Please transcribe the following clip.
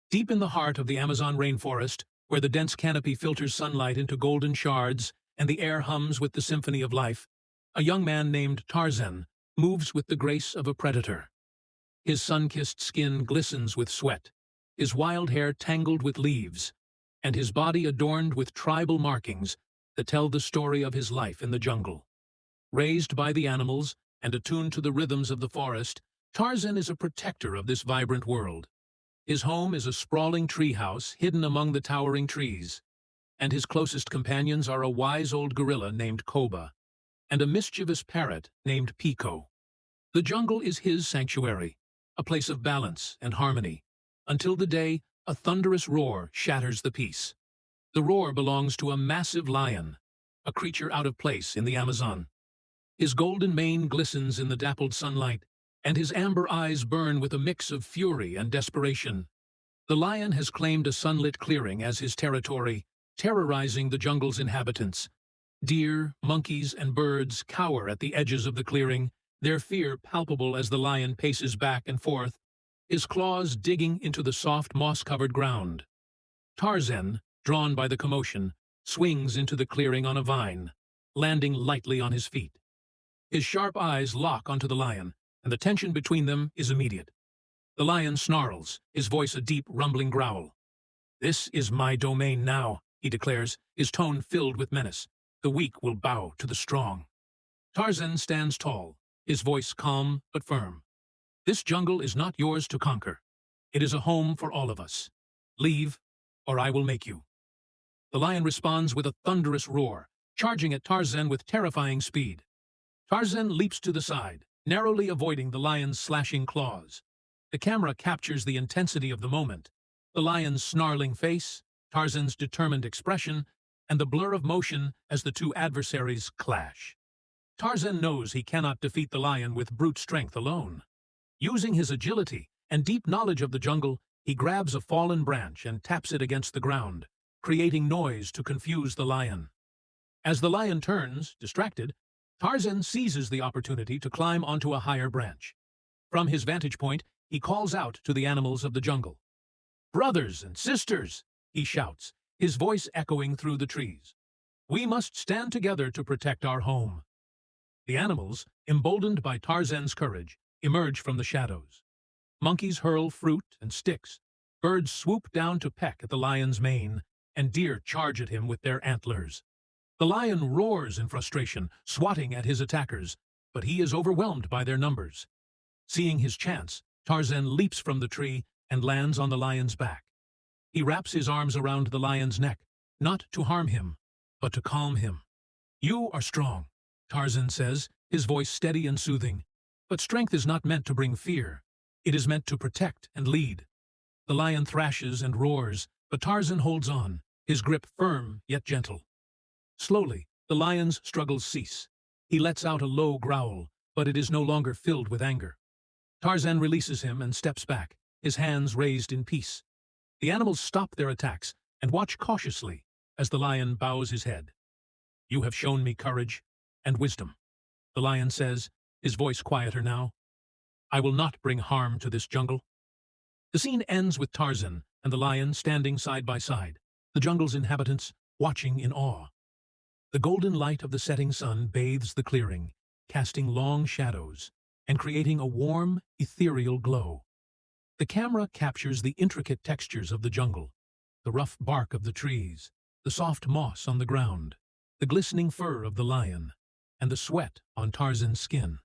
Deep in the heart of the Amazon rainforest, where the dense canopy filters sunlight into golden shards and the air hums with the symphony of life, a young man named Tarzan moves with the grace of a predator. His sun-kissed skin glistens with sweat, his wild hair tangled with leaves, and his body adorned with tribal markings that tell the story of his life in the jungle. Raised by the animals and attuned to the rhythms of the forest, Tarzan is a protector of this vibrant world. His home is a sprawling treehouse hidden among the towering trees, and his closest companions are a wise old gorilla named Koba and a mischievous parrot named Pico. The jungle is his sanctuary, a place of balance and harmony, until the day a thunderous roar shatters the peace. The roar belongs to a massive lion, a creature out of place in the Amazon. His golden mane glistens in the dappled sunlight, and his amber eyes burn with a mix of fury and desperation. The lion has claimed a sunlit clearing as his territory, terrorizing the jungle's inhabitants. Deer, monkeys, and birds cower at the edges of the clearing, their fear palpable as the lion paces back and forth, his claws digging into the soft moss-covered ground. Tarzan, drawn by the commotion, swings into the clearing on a vine, landing lightly on his feet. His sharp eyes lock onto the lion, and the tension between them is immediate. The lion snarls, his voice a deep, rumbling growl. "This is my domain now," he declares, his tone filled with menace. "The weak will bow to the strong." Tarzan stands tall, his voice calm but firm. "This jungle is not yours to conquer. It is a home for all of us. Leave, or I will make you." The lion responds with a thunderous roar, charging at Tarzan with terrifying speed. Tarzan leaps to the side, narrowly avoiding the lion's slashing claws. The camera captures the intensity of the moment, the lion's snarling face, Tarzan's determined expression, and the blur of motion as the two adversaries clash. Tarzan knows he cannot defeat the lion with brute strength alone. Using his agility and deep knowledge of the jungle, he grabs a fallen branch and taps it against the ground, creating noise to confuse the lion. As the lion turns, distracted, Tarzan seizes the opportunity to climb onto a higher branch. From his vantage point, he calls out to the animals of the jungle. "Brothers and sisters," he shouts, his voice echoing through the trees. "We must stand together to protect our home." The animals, emboldened by Tarzan's courage, emerge from the shadows. Monkeys hurl fruit and sticks, birds swoop down to peck at the lion's mane, and deer charge at him with their antlers. The lion roars in frustration, swatting at his attackers, but he is overwhelmed by their numbers. Seeing his chance, Tarzan leaps from the tree and lands on the lion's back. He wraps his arms around the lion's neck, not to harm him, but to calm him. "You are strong," Tarzan says, his voice steady and soothing. "But strength is not meant to bring fear. It is meant to protect and lead." The lion thrashes and roars, but Tarzan holds on, his grip firm yet gentle. Slowly, the lion's struggles cease. He lets out a low growl, but it is no longer filled with anger. Tarzan releases him and steps back, his hands raised in peace. The animals stop their attacks and watch cautiously as the lion bows his head. "You have shown me courage and wisdom," the lion says, his voice quieter now. "I will not bring harm to this jungle." The scene ends with Tarzan and the lion standing side by side, the jungle's inhabitants watching in awe. The golden light of the setting sun bathes the clearing, casting long shadows and creating a warm, ethereal glow. The camera captures the intricate textures of the jungle, the rough bark of the trees, the soft moss on the ground, the glistening fur of the lion, and the sweat on Tarzan's skin.